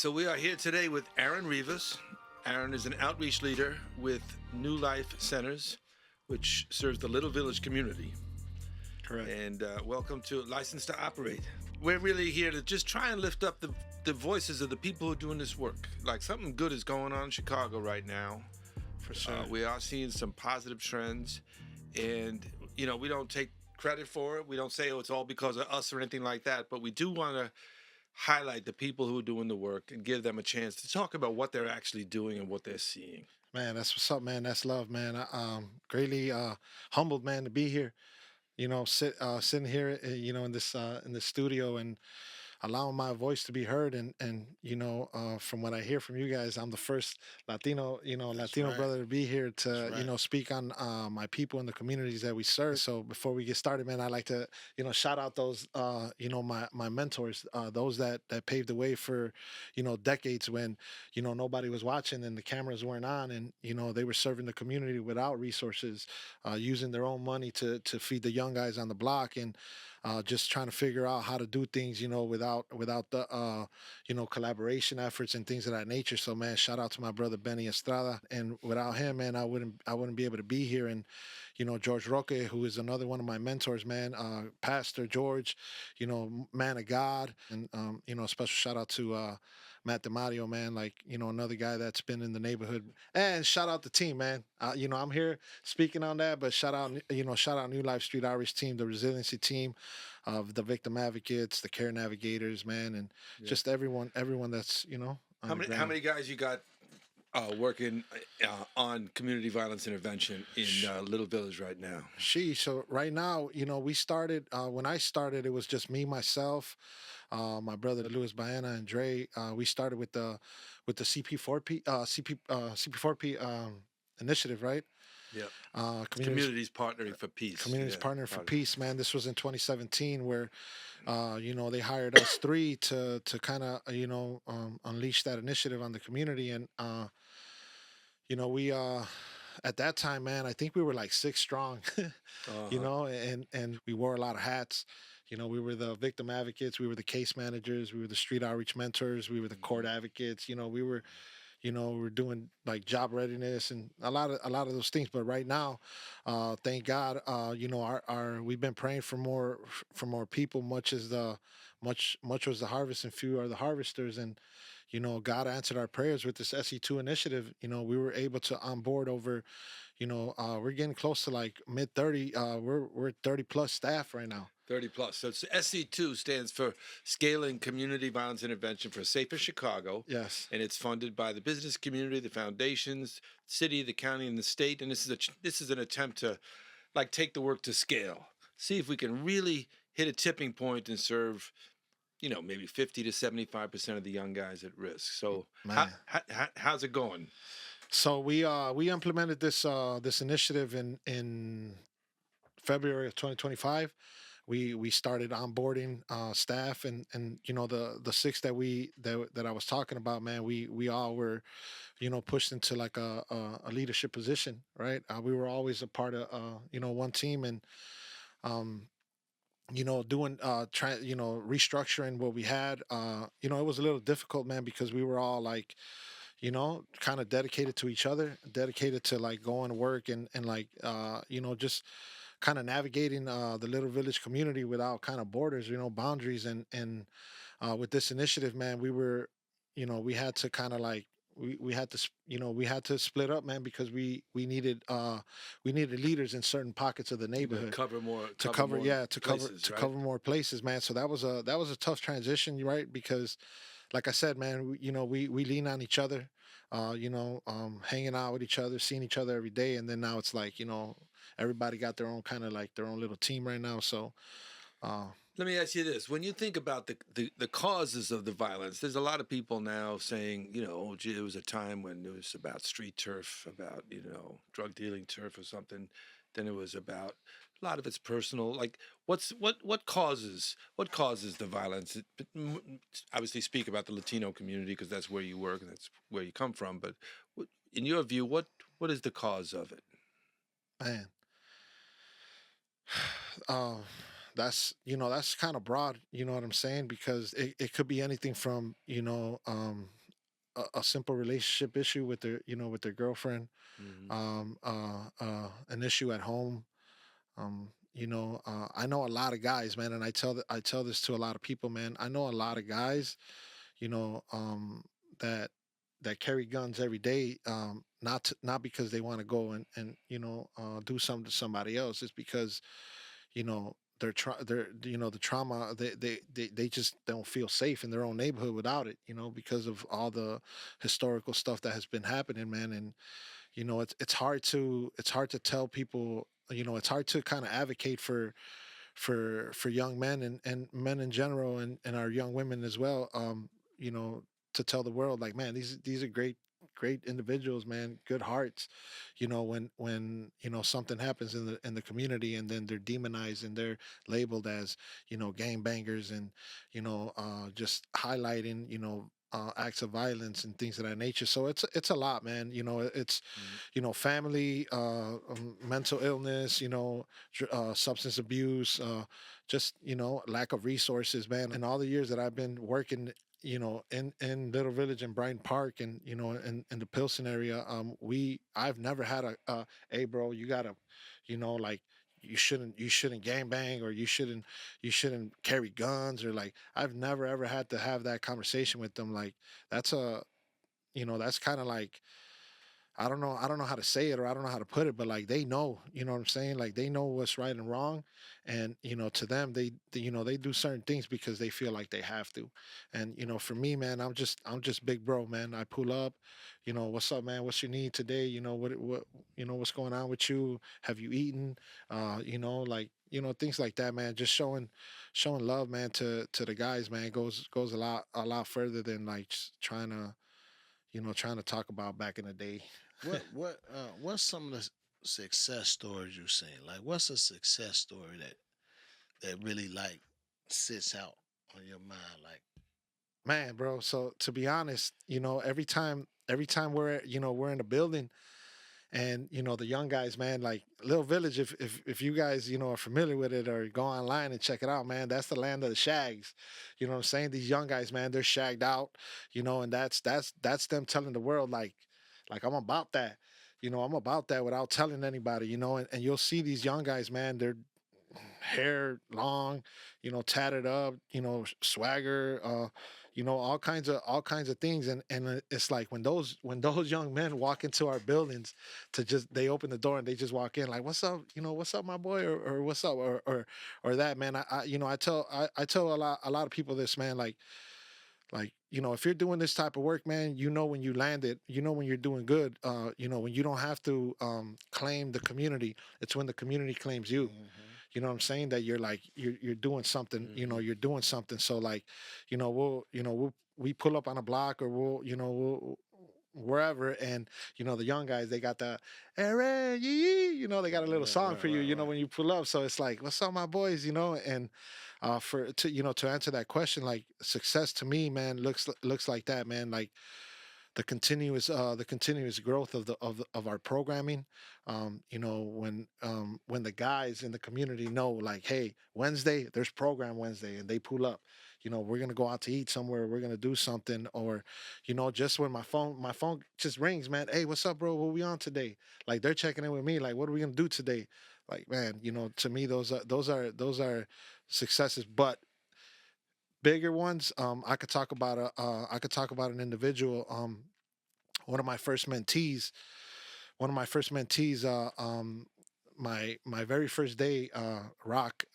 So we are here today with Aaron Rivas. Aaron is an outreach leader with New Life Centers, which serves the Little Village community. Correct. And welcome to License to Operate. We're really here to just try and lift up the voices of the people who are doing this work. Like, something good is going on in Chicago right now. For sure. We are seeing some positive trends. And, you know, we don't take credit for it. We don't say, oh, it's all because of us or anything like that. But we do want to highlight the people who are doing the work and give them a chance to talk about what they're actually doing and what they're seeing. Man, that's what's up, man. That's love, man. Greatly humbled, man, to be here. Sitting here, in this studio and allowing my voice to be heard. And from what I hear from you guys, I'm the first Latino right. brother to be here to That's right. speak on my people and the communities that we serve. So before we get started, man, I'd like to shout out those my mentors, those that paved the way for decades when nobody was watching and the cameras weren't on, and they were serving the community without resources, using their own money to feed the young guys on the block, and just trying to figure out how to do things, without the collaboration efforts and things of that nature. So, man, shout out to my brother Benny Estrada, and without him, man, I wouldn't be able to be here. And George Roque, who is another one of my mentors, man, Pastor George, man of God, and a special shout out to Matt DiMario, man, like, another guy that's been in the neighborhood. And shout out the team, man. I'm here speaking on that, but shout out New Life Street Irish team, the resiliency team of the victim advocates, the care navigators, man, and just everyone that's, How many guys you got working on community violence intervention in Little Village right now? So right now, we started, when I started, it was just me, myself, my brother Louis Baena and Dre. We started with the CP4P initiative, right? Yeah. Communities Partnering for Peace. Communities Partnering for Peace, man. This was in 2017, where they hired us three to kind of unleash that initiative on the community. And we at that time, man, I think we were like 6 strong. And we wore a lot of hats. We were the victim advocates, we were the case managers, we were the street outreach mentors, we were the court advocates. We were we're doing like job readiness and a lot of those things. But right now, thank God, our we've been praying for more people. Much was the harvest, and few are the harvesters. And God answered our prayers with this SE2 initiative. We were able to onboard over, we're getting close to like mid 30. We're 30 plus staff right now. 30 plus. So it's SC2 stands for Scaling Community Violence Intervention for a Safer Chicago. Yes. And it's funded by the business community, the foundations, city, the county, and the state. And this is an attempt to like take the work to scale. See if we can really hit a tipping point and serve, maybe 50 to 75% of the young guys at risk. So how's it going? So we implemented this initiative in February of 2025. We started onboarding staff, and the 6 that I was talking about, man. We all were pushed into like a leadership position, right? We were always a part of one team, and doing restructuring what we had. It was a little difficult, man, because we were all like kind of dedicated to each other, dedicated to like going to work and like just kind of navigating the Little Village community without kind of borders, boundaries. And with this initiative, man, we were, we had to kind of like, we had to split up, man, because we needed leaders in certain pockets of the neighborhood to cover more places, man. So that was a tough transition, right? Because like I said, man, we lean on each other, hanging out with each other, seeing each other every day. And then now it's like, everybody got their own kind of like their own little team right now. So let me ask you this. When you think about the causes of the violence, there's a lot of people now saying, gee, there was a time when it was about street turf, about, drug dealing turf or something. Then it was about a lot of it's personal. Like what causes the violence? Obviously speak about the Latino community because that's where you work and that's where you come from. But in your view, what is the cause of it? Man, that's that's kind of broad. You know what I'm saying? Because it could be anything from a simple relationship issue with their with their girlfriend, Hmm. an issue at home. I know a lot of guys, man, and I tell this to a lot of people, man. I know a lot of guys, you know, that carry guns every day, not because they want to go and do something to somebody else. It's because the trauma, they just don't feel safe in their own neighborhood without it, because of all the historical stuff that has been happening, man. And it's hard to tell people, it's hard to kind of advocate for young men and men in general, and our young women as well, you know to tell the world, like, man, these are great individuals, man, good hearts. When something happens in the community, and then they're demonized and they're labeled as gang bangers, and just highlighting acts of violence and things of that nature. So it's a lot, man. It's family, mental illness, substance abuse, just lack of resources, man. And all the years that I've been working, in Little Village and Brighton Park, and in the Pilsen area, I've never had hey, bro, you gotta, like, you shouldn't gang bang, or you shouldn't carry guns, or like, I've never ever had to have that conversation with them. Like, that's a that's kind of like, I don't know how to say it, or I don't know how to put it, but like, they know, what I'm saying? Like, they know what's right and wrong. And to them, they do certain things because they feel like they have to. And for me, man, I'm just big bro, man. I pull up, what's up, man? What's your need today? What's going on with you? Have you eaten? Like, things like that, man. Just showing love, man, to the guys, man, goes a lot further than like just trying to talk about back in the day. What's some of the success stories you've seen? Like, what's a success story that really like sits out on your mind? Like, Man, bro. So to be honest, every time we're in a building, and the young guys, man, like Little Village, if you guys are familiar with it, or go online and check it out, man, that's the land of the shags. You know what I'm saying? These young guys, man, they're shagged out, and that's them telling the world, like, I'm about that. I'm about that without telling anybody, and you'll see these young guys, man, they're hair long, tatted up, swagger, all kinds of things. And it's like, when those young men walk into our buildings, they open the door and they just walk in, like, what's up, what's up, my boy, or what's up, or that, man. I tell a lot of people this, man, like, if you're doing this type of work, man, when you land it, when you're doing good, when you don't have to claim the community, it's when the community claims you. hmm You know what I'm saying? That you're like, you're doing something. Hmm. You're doing something. So, like, we pull up on a block, or we'll wherever, and the young guys, they got the Aaron, yee, they got a little right, song right, for you, right, right. when you pull up. So it's like, what's up, my boys, and for to answer that question, like, success to me, man, looks like that, man. Like, the continuous growth of our programming. When the guys in the community know, like, hey, Wednesday, there's program Wednesday, and they pull up, we're gonna go out to eat somewhere, we're gonna do something. Or just when my phone just rings, man, hey, what's up, bro, what we on today? Like, they're checking in with me, like, what are we gonna do today? Like, man, to me, those are successes. But bigger ones, I could talk about an individual. One of my first mentees, my very first day, Rock,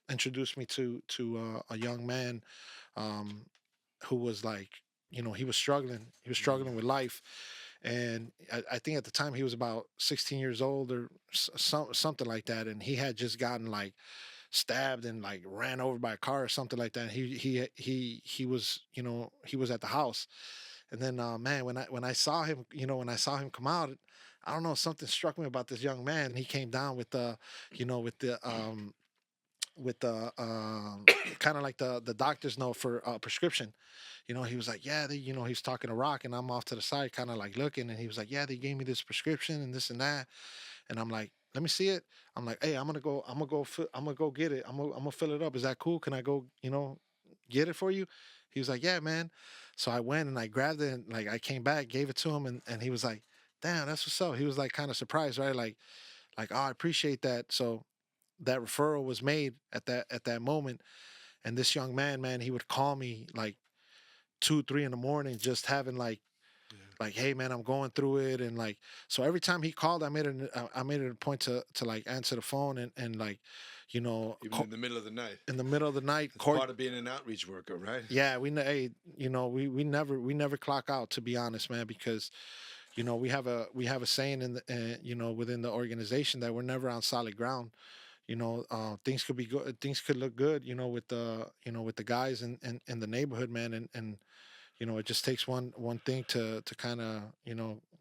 introduced me to a young man, um, who was like, he was struggling. He was struggling with life, and I think at the time he was about 16 years old, or something like that, and he had just gotten, like, stabbed and, like, ran over by a car or something like that. And he was at the house. And then, man, when I saw him, come out, I don't know, something struck me about this young man. He came down with the, you know, with the kind of like the doctor's note for a prescription. He was like, yeah, he was talking to Rock, and I'm off to the side, kind of like looking, and he was like, yeah, they gave me this prescription and this and that. And I'm like, let me see it. I'm like, hey, I'm gonna go get it. I'm gonna fill it up. Is that cool? Can I go, get it for you? He was like, yeah, man. So I went and I grabbed it and like I came back, gave it to him, and he was like, damn, that's what's up. He was like kind of surprised, right? Like, oh, I appreciate that. So that referral was made at that moment. And this young man, he would call me like 2, 3 in the morning, just having like, hey man, I'm going through it, and like, so every time he called, I made it a point to like answer the phone and like, you know, Even in the middle of the night. in the middle of the night, It's part of being an outreach worker, right? yeah, hey, we never clock out, to be honest, man, because we have a saying in the within the organization that we're never on solid ground. Things could be good, things could look good, with the with the guys in the neighborhood, man, and it just takes one thing to kind of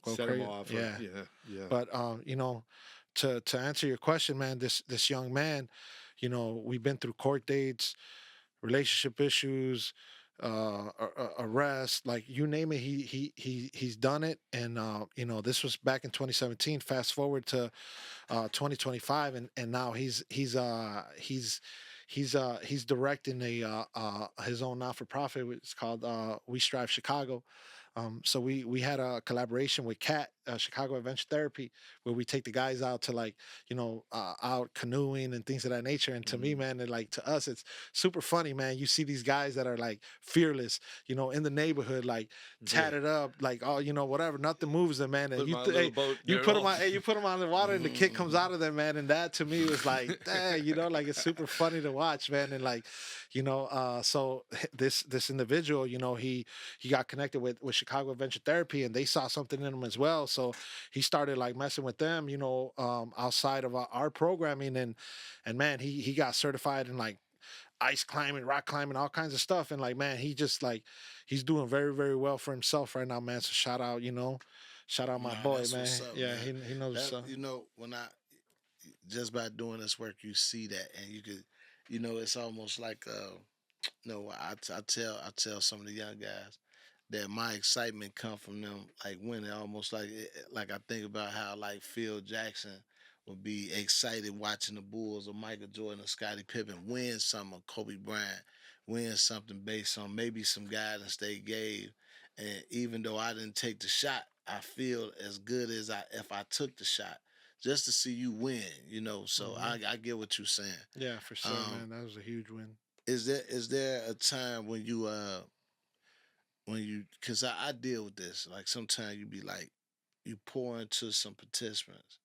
go Set them crazy. off. Yeah. Yeah, yeah. But to answer your question, man, this young man, we've been through court dates, relationship issues, arrest, like you name it, he's done it. And this was back in 2017. Fast forward to 2025, and now he's directing his own not for profit. It's called We Strive Chicago. So we had a collaboration with CAT, Chicago Adventure Therapy, where we take the guys out to like out canoeing and things of that nature. And to me, man, and like to us, it's super funny, man. You see these guys that are like fearless, in the neighborhood, like tatted up, like whatever, nothing moves them, man. And Put my little boat you there put them off. on, hey, you put them on the water, and the kid comes out of them, man. And that to me was like, dang, like it's super funny to watch, man. And like, so this individual, he got connected with Chicago Adventure Therapy, and they saw something in him as well. So he started like messing with them, outside of our programming, and man, he got certified in like ice climbing, rock climbing, all kinds of stuff. And like, man, he just like he's doing very, very well for himself right now, man. So shout out my Nah, boy, that's man. what's up, Yeah, man. he knows what's That up. when I just by doing this work, you see that, and you could, it's almost like no, I tell some of the young guys that my excitement come from them like winning, almost like I think about how like Phil Jackson would be excited watching the Bulls or Michael Jordan or Scottie Pippen win something, or Kobe Bryant win something based on maybe some guidance they gave, and even though I didn't take the shot, I feel as good as I if I took the shot. Just to see you win, So Hmm. I get what you're saying. Yeah, for sure, Um, man. That was a huge win. is there a time when you because I deal with this, like sometimes you be like you pour into some participants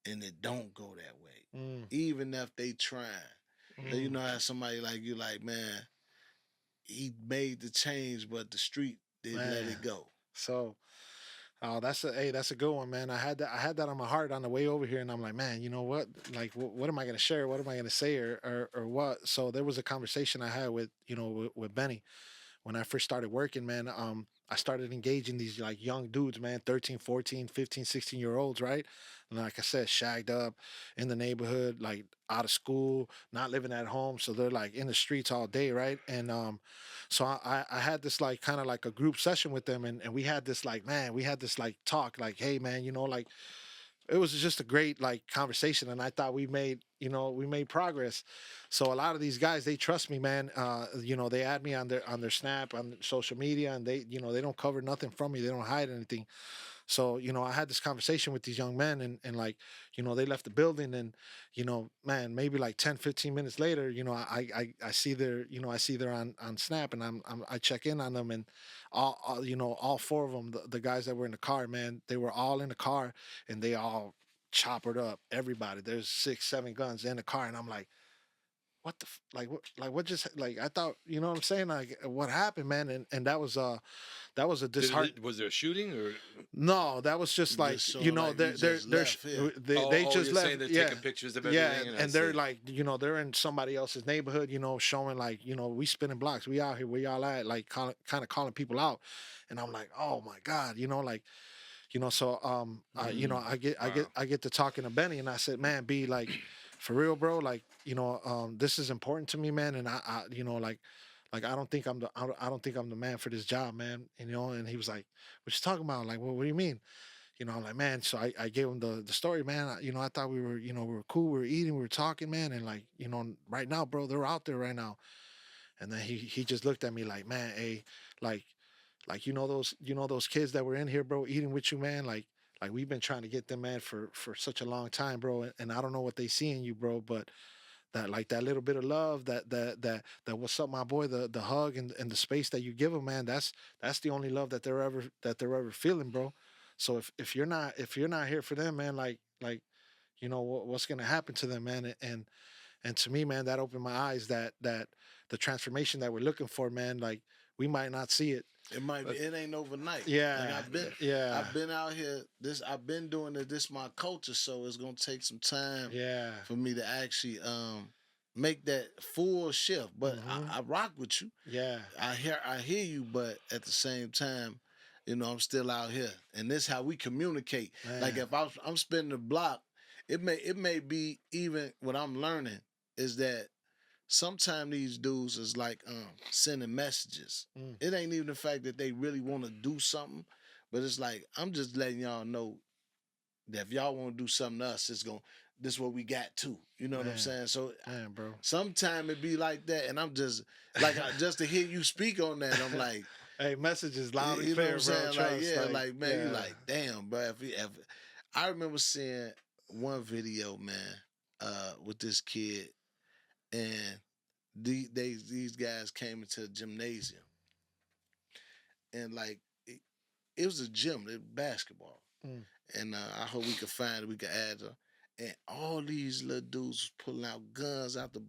and it don't go that way, Mm, even if they trying. So you mm, know how somebody like you like, man, he made the change but the street didn't let man. it go. So, oh, that's a good one, man. I had that on my heart on the way over here, and I'm like, man, you know what? Like, what am I gonna share? What am I gonna say, or what? So there was a conversation I had with with Benny when I first started working, man. I started engaging these like young dudes, man, 13, 14, 15, 16 year olds, right? And like I said, shagged up in the neighborhood, like out of school, not living at home. So they're like in the streets all day, right? And so I had this like kind of like a group session with them, and we had this like, man, we had this like talk, like, hey man, like it was just a great like conversation, and I thought we made progress. So a lot of these guys, they trust me, man. They add me on their snap, on social media, and they don't cover nothing from me, they don't hide anything. So I had this conversation with these young men, and like they left the building, and man, maybe like 10, 15 minutes later, I see I see they're on snap, and I check in on them, and all four of them, the guys that were in the car, man, they were all in the car, and they all choppered up everybody. There's 6, 7 guns in the car, and I'm like, what the like what just like, I thought, what I'm saying, like what happened, man. And that was a disheart. Was there a shooting or? No, that was just like, Just showing like you just left here. they just You're left. saying they're Yeah, taking pictures of yeah, everything, and I and they're see. like, they're in somebody else's neighborhood, showing like, we spinning blocks, we out here, we all at, like kind of calling people out, and I'm like, oh my god, like, so Wow. I get to talking to Benny, and I said, man, B, like, for real, bro, like, this is important to me, man, and I like I don't think I don't think I'm the man for this job, man. And he was like, what you talking about? Like, what do you mean? I'm like, man. So I gave him the story, man. I thought we were, we were cool, we were eating, we were talking, man, and like, right now, bro, they're out there right now. And then he just looked at me like, man, hey, like those kids that were in here, bro, eating with you, man, like we've been trying to get them, man, for such a long time, bro, and I don't know what they see in you, bro, but that, like, that little bit of love, that what's up, my boy, the hug and the space that you give them, man, that's the only love that they're ever feeling, bro. So if you're not here for them, man, like what's gonna happen to them, man? And to me, man, that opened my eyes that the transformation that we're looking for, man, like, we might not see it. It might be. It ain't overnight. Like Yeah, yeah, I've been out here. I've been doing it. This my culture, so it's gonna take some time yeah, for me to actually make that full shift. But hmm, I rock with you. yeah, I hear you, but at the same time, I'm still out here, and this how we communicate. Like man, if I'm spinning the block, it may be even what I'm learning is that sometimes these dudes is like sending messages. mm, It ain't even the fact that they really want to do something, but it's like I'm just letting y'all know that if y'all want to do something to us, this is what we got too. You know what I'm man, saying? So man, bro. sometimes it be like that, and I'm just like just to hear you speak on that, I'm like, Hey, message is loud and you know what clear, I'm bro. saying? Like, Trust, yeah, like man, you yeah, like, damn, bro. If I remember seeing one video, man, with this kid, and these guys came into the gymnasium, and like it was a gym, it was basketball, mm, and I hope we could find it, we could add them. And all these little dudes was pulling out guns out the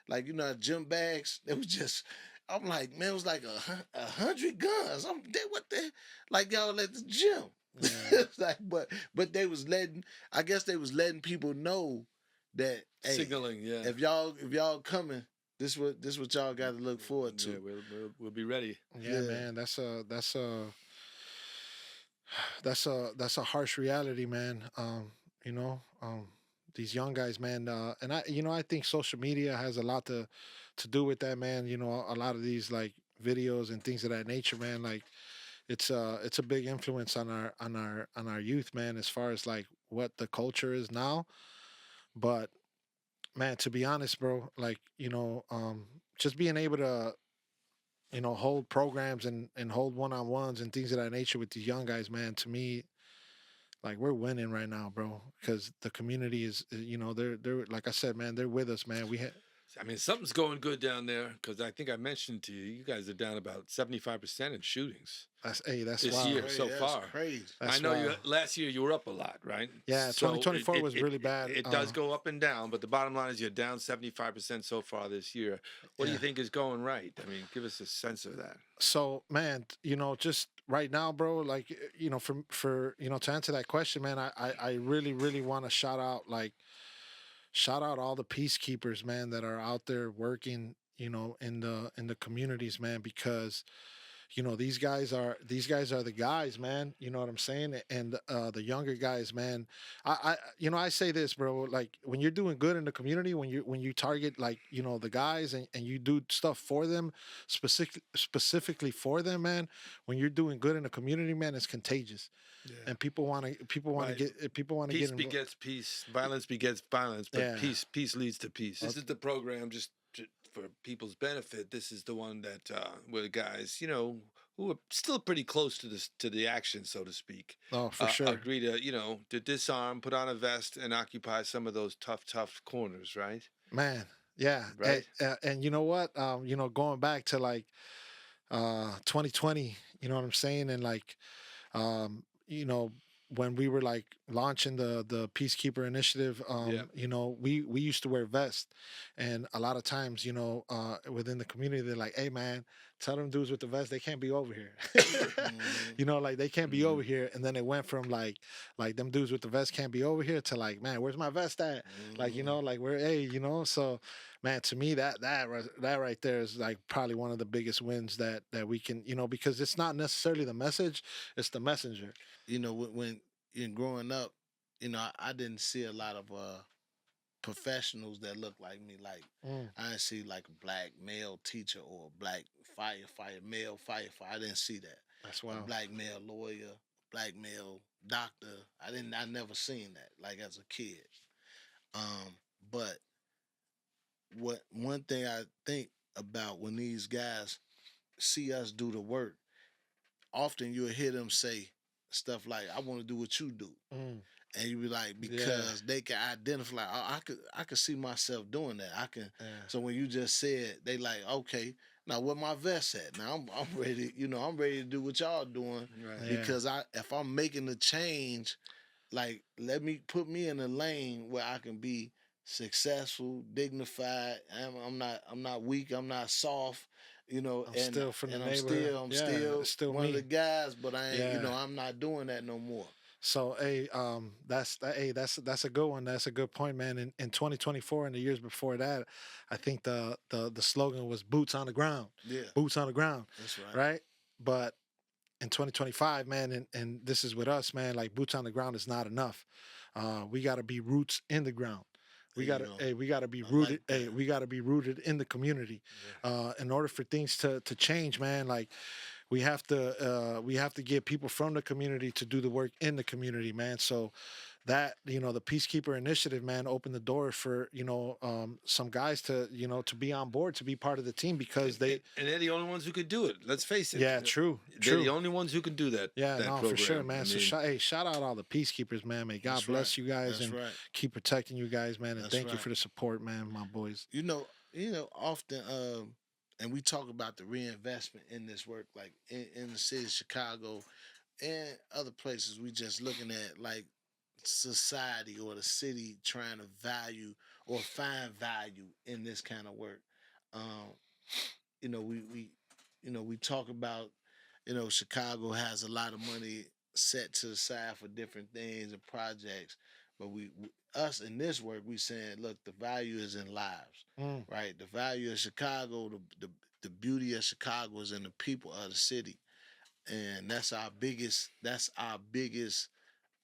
like gym bags. It was just, I'm like, man, it was like 100 guns. What the, like y'all at the gym. yeah, It's like, but they was letting, I guess they was letting people know that, hey, Signaling, yeah. if y'all coming, this what y'all got to look forward Yeah, to. we'll be ready. yeah, Yeah. man. That's a harsh reality, man. You know, these young guys, man, and I think social media has a lot to do with that, man. A lot of these, like, videos and things of that nature, man. Like, it's a big influence on our youth, man, as far as like what the culture is now. But, man, to be honest, bro, like, just being able to hold programs and hold one-on-ones and things of that nature with these young guys, man, to me, like, we're winning right now, bro, because the community is, they're like I said, man, they're with us, man. I mean, something's going good down there because I think I mentioned to you, you guys are down about 75% in shootings That's this wild. year so That's far. crazy. I That's know wild. last year you were up a lot, right? Yeah, So 2024 was really bad. It does go up and down, but the bottom line is you're down 75% so far this year. What do you Yeah. think is going right? I mean, give us a sense of that. So, man, just right now, bro, like, for to answer that question, man, I really, really want to shout out all the peacekeepers, man, that are out there working, in the communities, man, because these guys are the guys, man. You know what I'm saying? And the younger guys, man. I say this, bro. Like, when you're doing good in the community, when you target, like, the guys, and you do stuff for them, specifically for them, man. When you're doing good in the community, man, it's contagious, Yeah. and people want to Right. get Peace involved. begets peace, violence begets violence, but Yeah. peace leads to peace. Uh, This is the program for people's benefit. This is the one that where the guys, who are still pretty close to the action, so to speak, Oh, for sure, agree to to disarm, put on a vest, and occupy some of those tough corners, right? man. Yeah, Right. and you know what? Going back to, like, 2020. You know what I'm saying? And, like, um, when we were, like, launching the Peacekeeper initiative, Yeah. we used to wear vests, and a lot of times, within the community, they're like, "Hey, man, tell them dudes with the vest they can't be over here." Mhm. Like, they can't be Mhm. over here, and then it went from, like them dudes with the vest can't be over here to, like, man, where's my vest at? Like, Mhm. like, where, hey, so, man, to me, that right there is, like, probably one of the biggest wins that we can, because it's not necessarily the message, it's the messenger. When in growing up, I didn't see a lot of professionals that look like me. Like Mm, I didn't see like a black male teacher or a black male firefighter. I didn't see that. that's A wild. black male lawyer, black male doctor. I never seen that like as a kid. But what one thing I think about when these guys see us do the work, often you'll hear them say stuff like, "I want to do what you do," Mm. and you be like, Yeah. because they can identify. Like, I could see myself doing that. I can. Yeah. So when you just said, they like, okay, now where my vest at? Now I'm ready. I'm ready to do what y'all doing Right. Yeah. because if I'm making the change, like put me in a lane where I can be successful, dignified. I'm not weak. I'm not soft. I'm And still from the and neighborhood. I'm Yeah, still it's still one of the me. guys, but I ain't. Yeah. I'm not doing that no more. So, hey, that's a good one. That's a good point, man. In 2024 and the years before that, I think the slogan was "Boots on the ground." Yeah, Boots on the ground, that's right. right? But in 2025, man, and this is with us, man. Like boots on the ground is not enough. We got to be roots in the ground. There We you got to, go. hey, we got to be I rooted. like that. Hey, we got to be rooted in the community. In order for things to change, man, like we have to get people from the community to do the work in the community, man. So that the peacekeeper initiative, man, opened the door for some guys to to be on board, to be part of the team, because they And they're the only ones who could do it. Let's face it. yeah, true, They're the true. only ones who can do that. Yeah, that no, program. for sure, man. I So, mean, hey, shout out all the peacekeepers, man. May God That's bless right. you guys That's and right. keep protecting you guys, man. And That's thank you right. for the support, man, my boys. Often, and we talk about the reinvestment in this work, like in the city of Chicago and other places. We just looking at like society or the city trying to value or find value in this kind of work. Um, we talk about, Chicago has a lot of money set to the side for different things and projects, but us in this work, we saying, look, the value is in lives, Mm, right? The value of Chicago, the beauty of Chicago is in the people of the city, and that's our biggest. That's our biggest.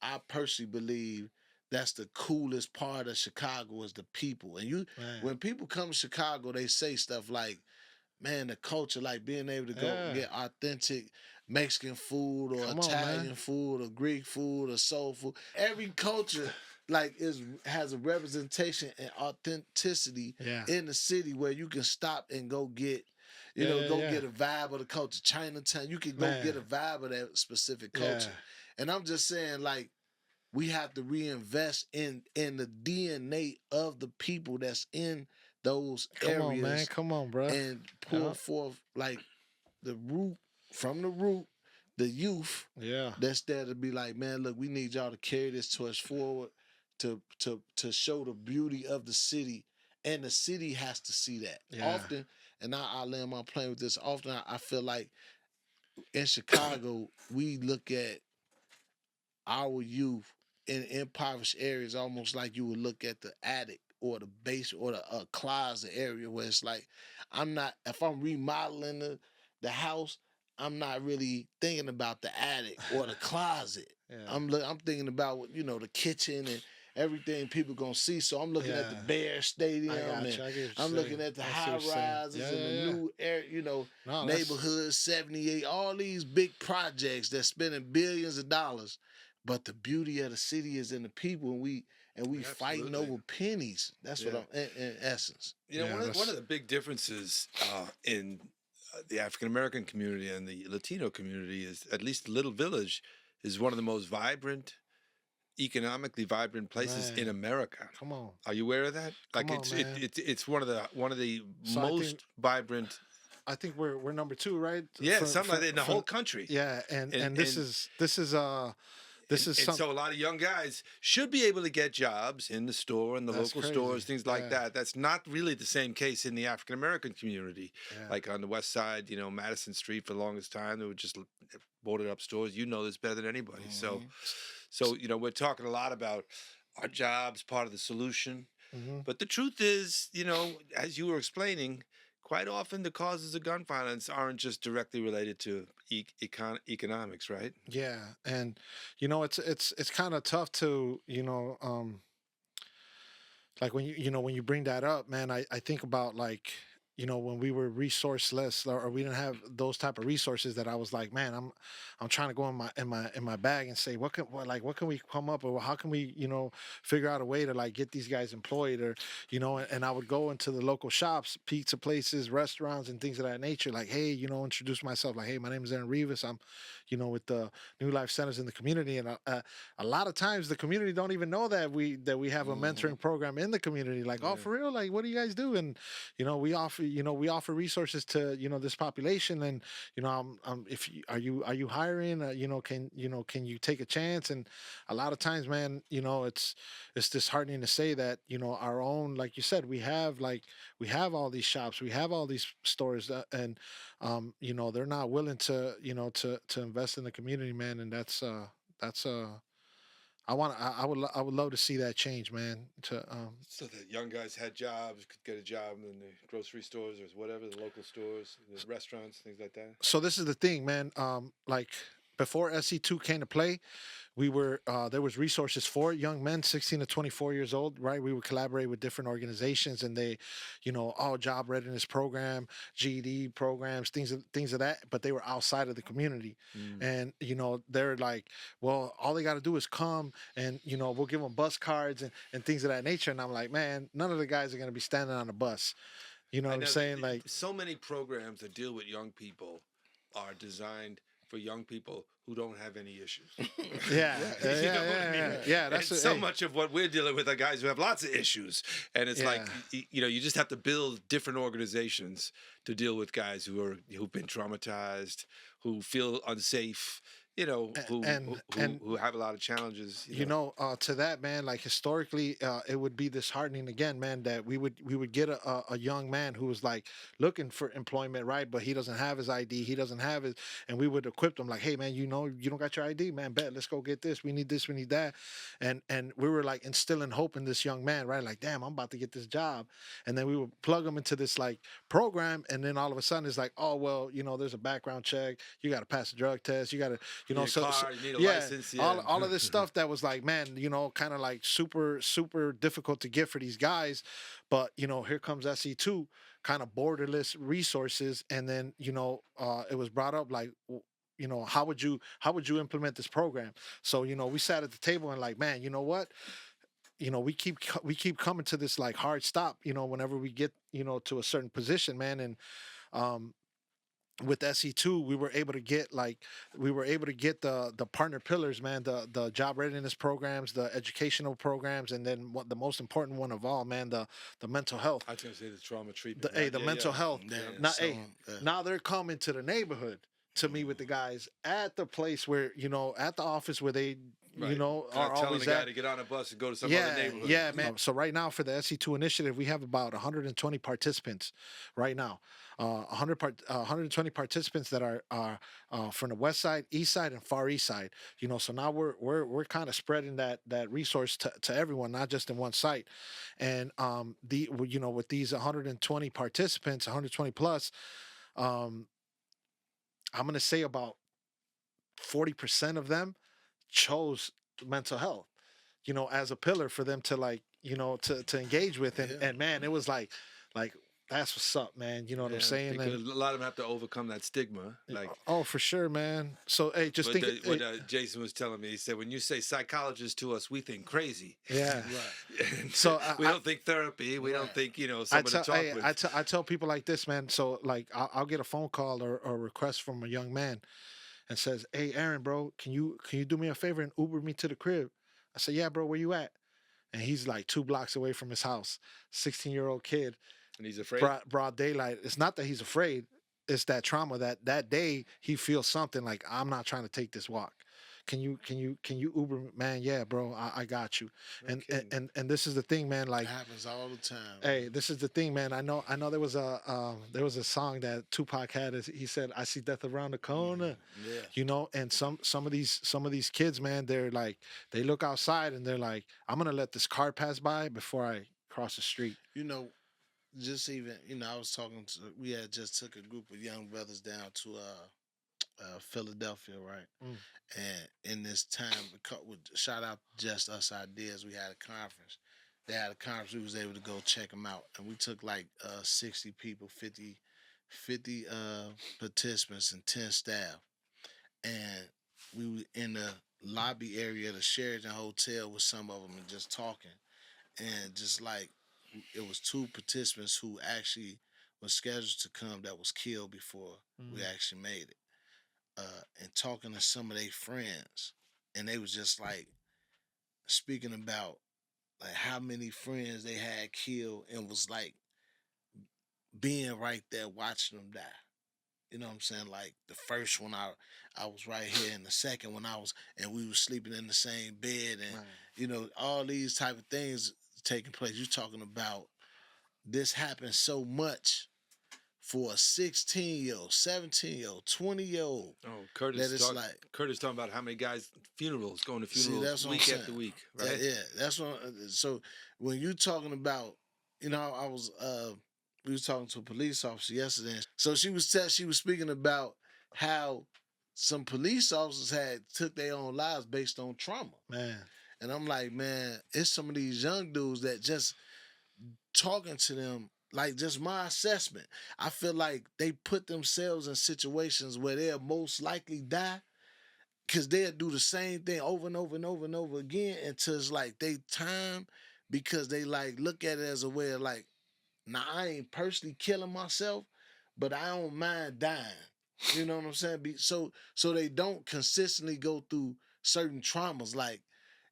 I personally believe that's the coolest part of Chicago is the people. And man. when people come to Chicago, they say stuff like, man, the culture, like being able to go Yeah. get authentic Mexican food or Come on, man. Italian food or Greek food or soul food. Every culture like has a representation and authenticity Yeah. in the city where you can stop and go get, get a vibe of the culture. Chinatown, you can go Man. get a vibe of that specific Yeah. culture. And I'm just saying, like, we have to reinvest in the DNA of the people that's in those Come on, man. areas Come on, bro. and pull Yeah. forth like the root from the root, the youth Yeah. that's there to be like, man, look, we need y'all to carry this torch forward to show the beauty of the city, and the city has to see that. Yeah. Often, and I land my plane with this. Often, I feel like in Chicago we look at our youth in impoverished areas almost like you would look at the attic or the base or the closet area where it's like if I'm remodeling the house, I'm not really thinking about the attic or the closet. Yeah. I'm thinking about the kitchen and everything people gonna see. So I'm looking at the Yeah. Bear Stadium, I got and you. I get what you're I'm looking saying. at the I see high what you're saying. rises Yeah, and yeah, the yeah. new air, No, that's- neighborhood 78, all these big projects that's spending billions of dollars. But the beauty of the city is in the people, and we fighting Absolutely. over pennies. That's what Yeah. I'm in essence. Yeah, One of the big differences in the African American community and the Latino community is, at least Little Village is one of the most economically vibrant places Man. in America. Come on. Are you aware of that? Come Like on, man. it's one of the So I most think- vibrant. I think we're number 2, right? Yeah, For- something like that in the for- whole country. Yeah, and And- this and- is And something. so a lot of young guys should be able to get jobs in the store and the That's local crazy. stores, things like Yeah. that. That's not really the same case in the African American community. Yeah. Like on the west side, Madison Street for the longest time, they were just boarded up stores. You know this better than anybody. Mhm. So we're talking a lot about our jobs, part of the solution. Mhm. But the truth is, as you were explaining, quite often the causes of gun violence aren't just directly related to economics, right? Yeah, and it's kind of tough to like when you bring that up, man. I think about like when we were resourceless, or we didn't have those type of resources, that I was like, man, I'm trying to go in my bag and say, what can we come up with? How can we, figure out a way to like get these guys employed, or, and I would go into the local shops, pizza places, restaurants, and things of that nature. Like, hey, introduce myself. Like, hey, my name is Aaron Rivas. I'm, with the New Life Centers in the community, and a lot of times the community don't even know that we have a mentoring program in the community. Like, oh, for real? Like, what do you guys do? And we offer resources to this population, and if you, are you hiring? Can you take a chance? And a lot of times, man, it's disheartening to say that our own, like you said, we have all these shops, we have all these stores, and they're not willing to to invest in the community, man, and that's. I would love to see that change, man. So that young guys had jobs, could get a job in the grocery stores or whatever, the local stores, the restaurants, things like that. So this is the thing, man. Like before SC2 came to play, we were there was resources for young men 16 to 24 years old, right? We would collaborate with different organizations, and they, all job readiness program, GED programs, things of that, but they were outside of the community. And they're like, well, all they got to do is come, and we'll give them bus cards and things of that nature. And I'm like, man, none of the guys are going to be standing on a bus. You know what I'm saying? Like, so many programs that deal with young people are designed for young people who don't have any issues. yeah, You know yeah, what I mean? yeah, yeah. And so much of what we're dealing with are guys who have lots of issues, and it's like you just have to build different organizations to deal with guys who've been traumatized, who feel unsafe, who have a lot of challenges. To that, man, like historically, it would be disheartening again, man, that we would get a young man who was like looking for employment, right? But he doesn't have his ID, he doesn't have it, and we would equip them like, hey, man, you don't got your ID, man, bet, let's go get this, we need this, we need that, and we were like instilling hope in this young man, right? Like, damn, I'm about to get this job, and then we would plug him into this like program, and then all of a sudden it's like, oh well, there's a background check, you got to pass a drug test, you got to, you need a car, you need a license, all of this stuff that was like, man, kind of like super, super difficult to get for these guys. But, here comes SE2, kind of borderless resources. And then, it was brought up like, how would you implement this program? So, we sat at the table and like, man, you know what? We keep coming to this like hard stop, whenever we get, to a certain position, man. And, with SE2, we were able to get the partner pillars, man, the job readiness programs, the educational programs, and then the most important one of all, man, the mental health. I was gonna say the trauma treatment. The mental health. Yeah, Now they're coming to the neighborhood to meet with the guys at the place where, at the office where they Right. are telling always the guy at. to get on a bus and go to some other neighborhood. Yeah, man. So right now for the SE2 initiative, we have about 120 participants right now. 120 participants that are from the west side, east side, and far east side. So now we're kind of spreading that resource to everyone, not just in one site. And with these 120 participants, 120 plus, I'm gonna say about 40% of them chose mental health, as a pillar for them to like, to engage with. And man, it was like that's what's up, man. You know what I'm saying? A lot of them have to overcome that stigma. Like, oh, for sure, man. So hey, just think what Jason was telling me. He said, when you say psychologist to us, we think crazy. Yeah. Right. So we don't think therapy. We don't think someone to talk with. I tell people like this, man. So like I'll get a phone call or a request from a young man, and says, "Hey, Aaron, bro, can you do me a favor and Uber me to the crib?" I say, "Yeah, bro, where you at?" And he's like 2 blocks away from his house. 16-year-old kid. And he's afraid. Broad daylight. It's not that he's afraid. It's that trauma that day he feels something like, I'm not trying to take this walk. Can you Uber me? Man? Yeah, bro, I got you. And this is the thing, man. Like, it happens all the time. Hey, this is the thing, man. I know there was a song that Tupac had. He said, "I see death around the corner." Yeah. And some of these kids, man, they're like, they look outside and they're like, I'm gonna let this car pass by before I cross the street. Just even, I was talking we had just took a group of young brothers down to Philadelphia, right? And in this time, shout out Just Us Ideas, we had a conference. they had a conference. We was able to go check them out, and we took like 60 people, 50 participants, and 10 staff, and we were in the lobby area of the Sheraton Hotel with some of them and just talking, and just like it was two participants who actually was scheduled to come that was killed before we Mm. actually made it, and talking to some of their friends, and they was just like speaking about like how many friends they had killed and was like being right there watching them die. You know what I'm saying? Like the first one I was right here, and the second one I was, and we was sleeping in the same bed, and Man. you know all these type of things taking place. You talking about this happened so much for a 16-year-old, 17-year-old, 20-year-old Oh, that it's like, Curtis talking about how many guys funerals going to see, funerals that's what I'm week saying. after week, Yeah, right? yeah, that's what. So when you talking about, you know, I was we was talking to a police officer yesterday. So she was speaking about how some police officers had took their own lives based on trauma. Man. And I'm like, man, it's some of these young dudes that just talking to them, like just my assessment, I feel like they put themselves in situations where they'll most likely die because they'll do the same thing over and over and over and over again until it's like they time, because they like look at it as a way of like, now I ain't personally killing myself, but I don't mind dying. You know what I'm saying? So they don't consistently go through certain traumas. Like,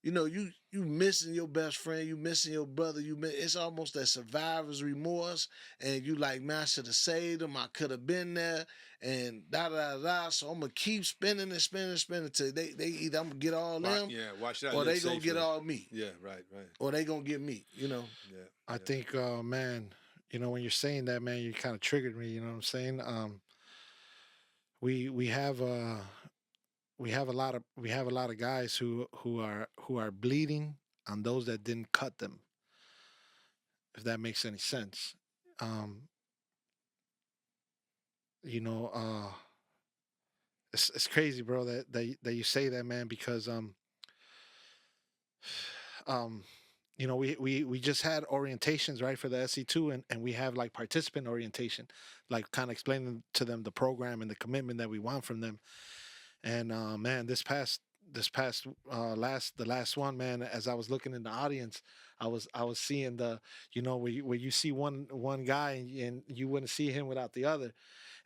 you know, you missing your best friend, you missing your brother, it's almost that survivor's remorse, and you like, man, I should have saved him, I could have been there, and da da da da. So I'm gonna keep spending and spending and spending till they either I'm gonna get all them, Yeah, watch that. or Live they gonna get safely. all me, Yeah, right. or they gonna get me. You know. Yeah, I yeah. think, man, you know, when you're saying that, man, you kind of triggered me. You know what I'm saying? We have we have a lot of guys who are bleeding on those that didn't cut them. If that makes any sense, um, you know, it's crazy, bro, that you say that, man, because um, you know, we just had orientations, right, for the SC2, and we have like participant orientation, like kind of explaining to them the program and the commitment that we want from them. And man, the last one, man, as I was looking in the audience, I was seeing the, you know, where you see one guy and you wouldn't see him without the other,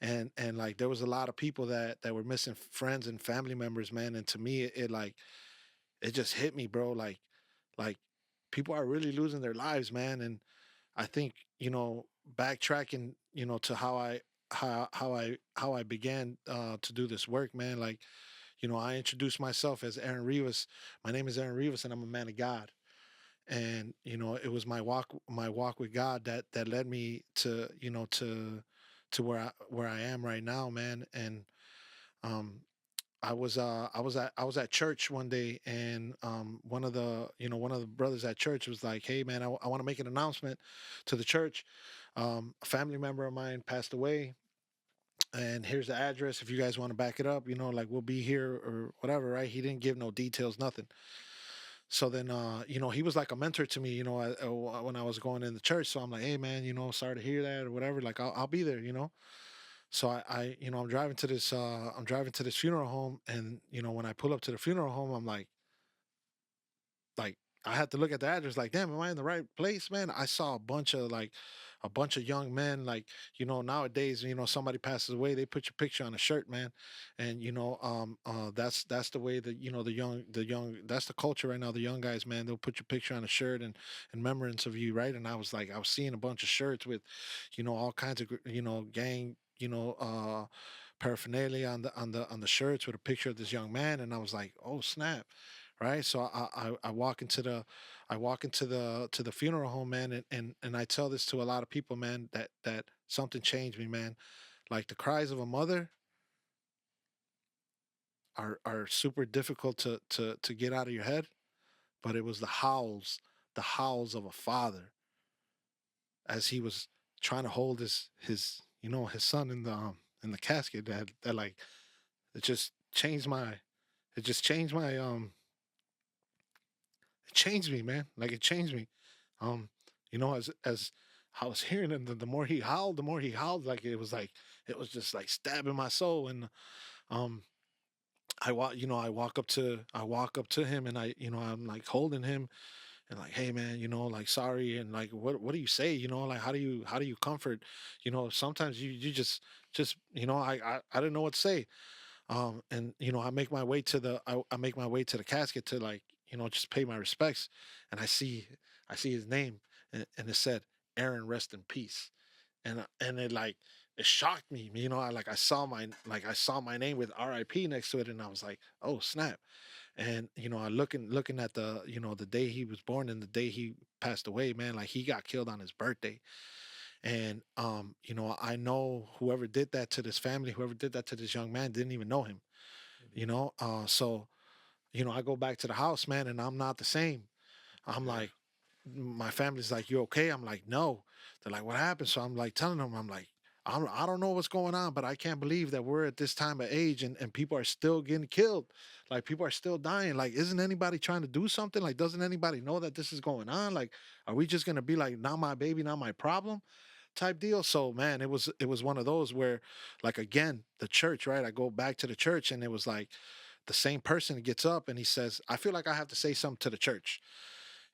and like there was a lot of people that were missing friends and family members, man. And to me, it like it just hit me, bro. Like people are really losing their lives, man. And I think, you know, backtracking, you know, to how I began to do this work, man. Like, you know, I introduced myself as Aaron Rivas. My name is Aaron Rivas, and I'm a man of God. And you know, it was my walk with God that led me to, you know, to where I am right now, man. And um, I was at church one day, and one of the, you know, one of the brothers at church was like, "Hey, man, I want to make an announcement to the church. A family member of mine passed away, and here's the address. If you guys want to back it up, you know, like we'll be here or whatever." Right? He didn't give no details, nothing. So then, you know, he was like a mentor to me, you know, when I was going in the church. So I'm like, "Hey, man, you know, sorry to hear that or whatever. Like, I'll be there, you know." So you know, I'm driving to this funeral home, and you know, when I pull up to the funeral home, I'm like, I had to look at the address, like, damn, am I in the right place, man? I saw a bunch of young men, like, you know, nowadays, you know, somebody passes away, they put your picture on a shirt, man, and you know, that's the way that, you know, the young, that's the culture right now. The young guys, man, they'll put your picture on a shirt and in remembrance of you, right? And I was like, I was seeing a bunch of shirts with, you know, all kinds of, you know, gang, you know, paraphernalia on the shirts with a picture of this young man, and I was like, oh snap, right? So I walk into the to the funeral home, man, and I tell this to a lot of people, man, that something changed me, man. Like the cries of a mother are super difficult to get out of your head, but it was the howls of a father as he was trying to hold his you know, his son in the casket, that like it just changed my it changed me, man. Like it changed me. you know, as I was hearing him, the more he howled, like it was just like stabbing my soul. And um, I walk up to him, and I'm like holding him, and like, hey man, like sorry, and like what do you say, like how do you comfort, sometimes you just I didn't know what to say. And I make my way to I make my way to the casket to, like, just pay my respects, and I see his name, and it said, Aaron, rest in peace. And it, like, it shocked me, I saw my name with RIP next to it, and I was like, oh snap. And I looking at the day he was born and the day he passed away, man, like he got killed on his birthday. And I know whoever did that to this family, whoever did that to this young man, didn't even know him. So I go back to the house, man, and I'm not the same. I'm Yeah. like, my family's like, you okay? I'm like, no. They're like, what happened? So I'm like telling them, I'm like, I don't know what's going on, but I can't believe that we're at this time of age, and people are still getting killed. Like, people are still dying. Like, isn't anybody trying to do something? Like, doesn't anybody know that this is going on? Like, are we just gonna be like, not my baby, not my problem type deal? So man, it was one of those where, like, again, the church, right? I go back to the church, and it was like the same person gets up and he says, I feel like I have to say something to the church.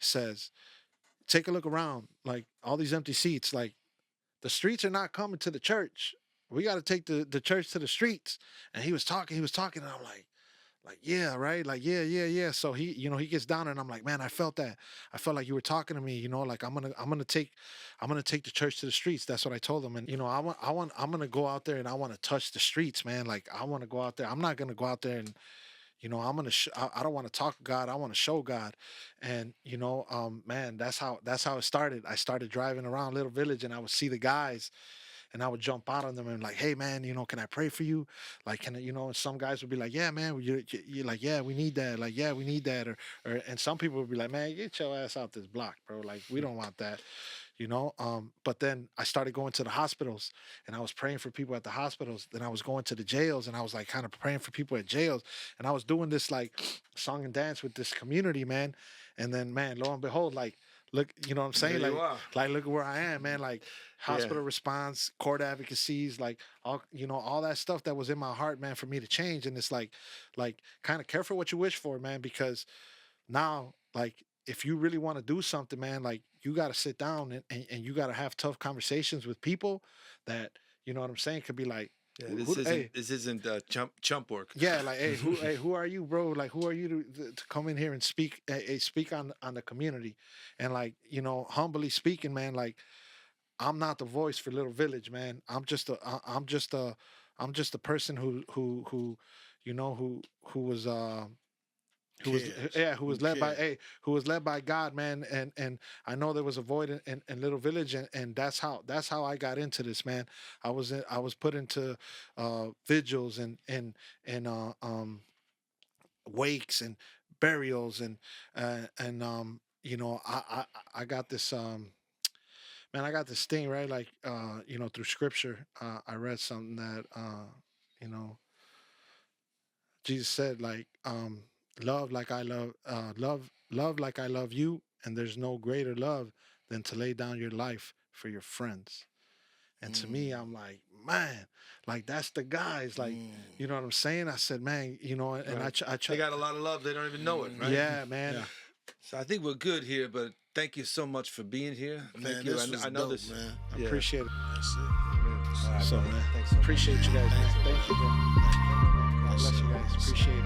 He says, take a look around, like all these empty seats, like the streets are not coming to the church. We got to take the church to the streets. And he was talking, and I'm like, yeah, right. Like, yeah, yeah, yeah. So he gets down, and I'm like, man, I felt that. I felt like you were talking to me, like I'm gonna take the church to the streets. That's what I told him. And, I'm going to go out there, and I want to touch the streets, man. Like, I want to go out there. I'm not going to go out there and, I'm gonna. I don't want to talk God. I want to show God, and man, that's how it started. I started driving around Little Village, and I would see the guys, and I would jump out on them and like, hey man, can I pray for you? Like, can I, and some guys would be like, yeah man, you like, yeah, we need that. Like, yeah, we need that. Or and some people would be like, man, get your ass out this block, bro. Like, we don't want that. But then I started going to the hospitals, and I was praying for people at the hospitals. Then I was going to the jails, and I was like kind of praying for people at jails, and I was doing this like song and dance with this community, man. And then, man, lo and behold, like, look, you know what I'm saying? There you are. Like look at where I am, man. Like, hospital response, court advocacies, like all that stuff that was in my heart, man, for me to change. And it's like kind of careful what you wish for, man, because now, like, if you really want to do something, man, like, you got to sit down, and you got to have tough conversations with people that, you know what I'm saying, could be like, Yeah, hey, this isn't chump work. yeah, like, hey, who are you, bro? Like, who are you to come in here and speak, speak on the community, and, like, humbly speaking, man, like, I'm not the voice for Little Village, man. I'm just a person who was who was Cares. who was Who led by cares? who was led by God, man. And I know there was a void in Little Village, and that's how I got into this, man. I was put into vigils and wakes and burials, and I got this man, I got this thing, right, like, through scripture. I read something that you know Jesus said, like, love like I love like I love you, and there's no greater love than to lay down your life for your friends. And to me, Mm, I'm like, man, like, that's the guys, like, mm, you know what I'm saying? I said, man, and Right. I They try, got a lot of love. They don't even know it, right? yeah, man. Yeah. So I think we're good here, but thank you so much for being here. man, Thank you. this was I know dope, this. man. I Yeah. appreciate it. That's it. Amen. All right, So, brother. man, Thanks so much. appreciate you guys, man. Thank you, Thank you, bro. Thank you. God bless you guys. Appreciate it.